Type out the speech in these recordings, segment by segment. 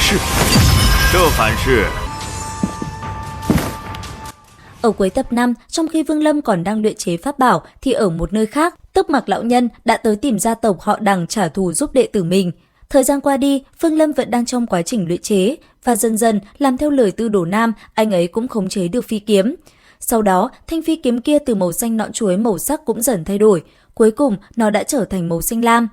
是，这反是。 Ở cuối tập 5, trong khi Vương Lâm còn đang luyện chế pháp bảo thì ở một nơi khác, Tức Mặc lão nhân đã tới tìm gia tộc họ Đằng trả thù giúp đệ tử mình. Thời gian qua đi, Vương Lâm vẫn đang trong quá trình luyện chế và dần dần làm theo lời Tư Đồ Nam, anh ấy cũng khống chế được phi kiếm. Sau đó, thanh phi kiếm kia từ màu xanh nõn chuối màu sắc cũng dần thay đổi, cuối cùng nó đã trở thành màu xanh lam.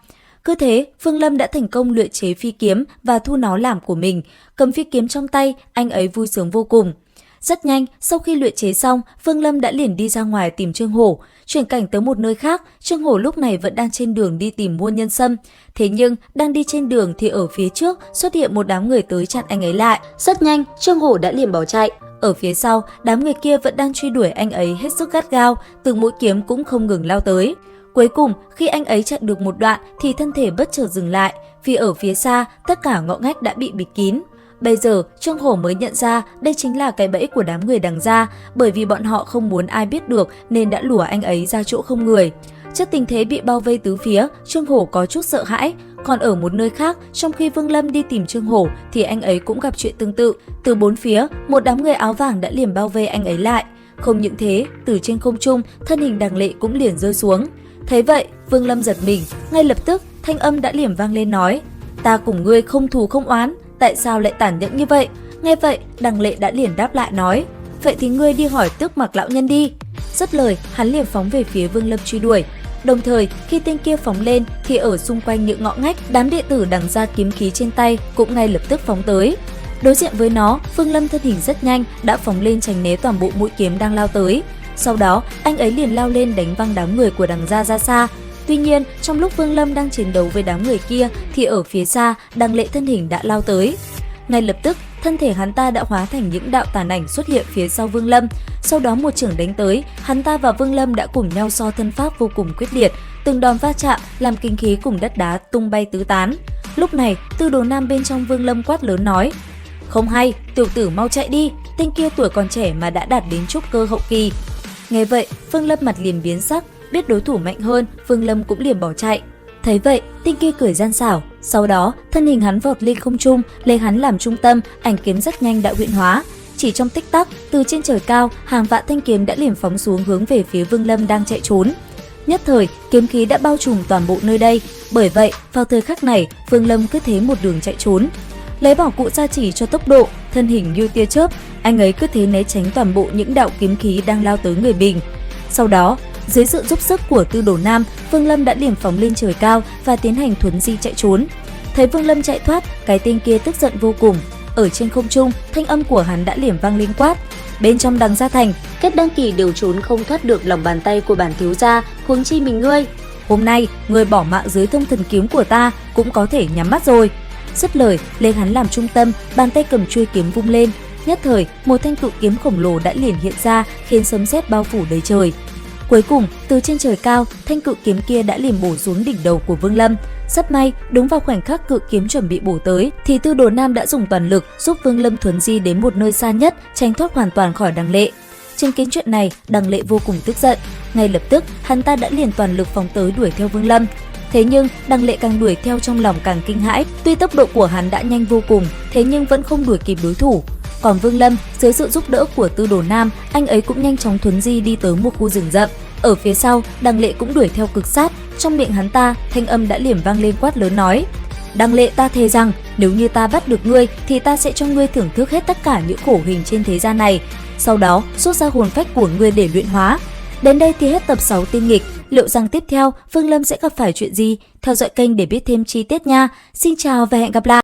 Cứ thế, Vương Lâm đã thành công luyện chế phi kiếm và thu nó làm của mình. Cầm phi kiếm trong tay, anh ấy vui sướng vô cùng. Rất nhanh, sau khi luyện chế xong, Vương Lâm đã liền đi ra ngoài tìm Trương Hổ. Chuyển cảnh tới một nơi khác, Trương Hổ lúc này vẫn đang trên đường đi tìm Muôn Nhân Sâm. Thế nhưng, đang đi trên đường thì ở phía trước xuất hiện một đám người tới chặn anh ấy lại. Rất nhanh, Trương Hổ đã liền bỏ chạy. Ở phía sau, đám người kia vẫn đang truy đuổi anh ấy hết sức gắt gao, từng mũi kiếm cũng không ngừng lao tới. Cuối cùng, khi anh ấy chạy được một đoạn thì thân thể bất chợt dừng lại, vì ở phía xa, tất cả ngõ ngách đã bị bịt kín. Bây giờ, Trương Hổ mới nhận ra đây chính là cái bẫy của đám người Đằng gia, bởi vì bọn họ không muốn ai biết được nên đã lùa anh ấy ra chỗ không người. Trước tình thế bị bao vây tứ phía, Trương Hổ có chút sợ hãi. Còn ở một nơi khác, trong khi Vương Lâm đi tìm Trương Hổ thì anh ấy cũng gặp chuyện tương tự. Từ bốn phía, một đám người áo vàng đã liền bao vây anh ấy lại. Không những thế, từ trên không trung, thân hình Đằng Lệ cũng liền rơi xuống. Thấy vậy, Vương Lâm giật mình, ngay lập tức thanh âm đã liền vang lên nói: "Ta cùng ngươi không thù không oán, tại sao lại tàn nhẫn như vậy?" Nghe vậy, Đằng Lệ đã liền đáp lại nói: "Vậy thì ngươi đi hỏi Tước Mặc lão nhân đi." Dứt lời, hắn liền phóng về phía Vương Lâm truy đuổi. Đồng thời, khi tên kia phóng lên thì ở xung quanh những ngõ ngách, đám đệ tử Đằng gia kiếm khí trên tay cũng ngay lập tức phóng tới. Đối diện với nó, Vương Lâm thân hình rất nhanh đã phóng lên tránh né toàn bộ mũi kiếm đang lao tới. Sau đó, anh ấy liền lao lên đánh văng đám người của Đằng gia ra xa. Tuy nhiên, trong lúc Vương Lâm đang chiến đấu với đám người kia thì ở phía xa, Đằng Lệ thân hình đã lao tới. Ngay lập tức, thân thể hắn ta đã hóa thành những đạo tàn ảnh xuất hiện phía sau Vương Lâm. Sau đó một chưởng đánh tới, hắn ta và Vương Lâm đã cùng nhau so thân pháp vô cùng quyết liệt, từng đòn va chạm làm kinh khí cùng đất đá tung bay tứ tán. Lúc này, Tư Đồ Nam bên trong Vương Lâm quát lớn nói: "Không hay, tiểu tử mau chạy đi, tên kia tuổi còn trẻ mà đã đạt đến trúc cơ hậu kỳ." Nghe vậy, Vương Lâm mặt liền biến sắc, biết đối thủ mạnh hơn, Vương Lâm cũng liền bỏ chạy. Thấy vậy, tên kia cười gian xảo, sau đó thân hình hắn vọt lên không trung, lấy hắn làm trung tâm, ảnh kiếm rất nhanh đã huyễn hóa. Chỉ trong tích tắc, từ trên trời cao, hàng vạn thanh kiếm đã liền phóng xuống hướng về phía Vương Lâm đang chạy trốn. Nhất thời, kiếm khí đã bao trùm toàn bộ nơi đây, bởi vậy, vào thời khắc này, Vương Lâm cứ thế một đường chạy trốn. Lấy bảo cụ gia trì cho tốc độ, thân hình như tia chớp, anh ấy cứ thế né tránh toàn bộ những đạo kiếm khí đang lao tới người mình. Sau đó, dưới sự giúp sức của Tư Đồ Nam, Vương Lâm đã liền phóng lên trời cao và tiến hành thuấn di chạy trốn. Thấy Vương Lâm chạy thoát, cái tên kia tức giận vô cùng. Ở trên không trung, thanh âm của hắn đã liền vang lên quát: "Bên trong Đằng gia thành, kết đăng kỳ đều trốn không thoát được lòng bàn tay của bản thiếu gia, huống chi mình ngươi. Hôm nay, ngươi bỏ mạng dưới thông thần kiếm của ta cũng có thể nhắm mắt rồi." Dứt lời, lấy hắn làm trung tâm, bàn tay cầm chuôi kiếm vung lên. Nhất thời, một thanh cự kiếm khổng lồ đã liền hiện ra, khiến sấm sét bao phủ đầy trời. Cuối cùng, từ trên trời cao, thanh cự kiếm kia đã liền bổ xuống đỉnh đầu của Vương Lâm. Rất may, đúng vào khoảnh khắc cự kiếm chuẩn bị bổ tới, thì Tư Đồ Nam đã dùng toàn lực giúp Vương Lâm thuấn di đến một nơi xa nhất, tránh thoát hoàn toàn khỏi Đằng Lệ. Chứng kiến chuyện này, Đằng Lệ vô cùng tức giận. Ngay lập tức, hắn ta đã liền toàn lực phóng tới đuổi theo Vương Lâm. Thế nhưng, Đằng Lệ càng đuổi theo trong lòng càng kinh hãi. Tuy tốc độ của hắn đã nhanh vô cùng, thế nhưng vẫn không đuổi kịp đối thủ. Còn Vương Lâm, dưới sự giúp đỡ của Tư Đồ Nam, anh ấy cũng nhanh chóng thuấn di đi tới một khu rừng rậm. Ở phía sau, Đằng Lệ cũng đuổi theo cực sát. Trong miệng hắn ta, thanh âm đã liền vang lên quát lớn nói: "Đằng Lệ, ta thề rằng nếu như ta bắt được ngươi thì ta sẽ cho ngươi thưởng thức hết tất cả những khổ hình trên thế gian này. Sau đó, rút ra hồn phách của ngươi để luyện hóa." Đến đây thì hết tập 6 Tiên Nghịch. Liệu rằng tiếp theo Vương Lâm sẽ gặp phải chuyện gì? Theo dõi kênh để biết thêm chi tiết nha. Xin chào và hẹn gặp lại!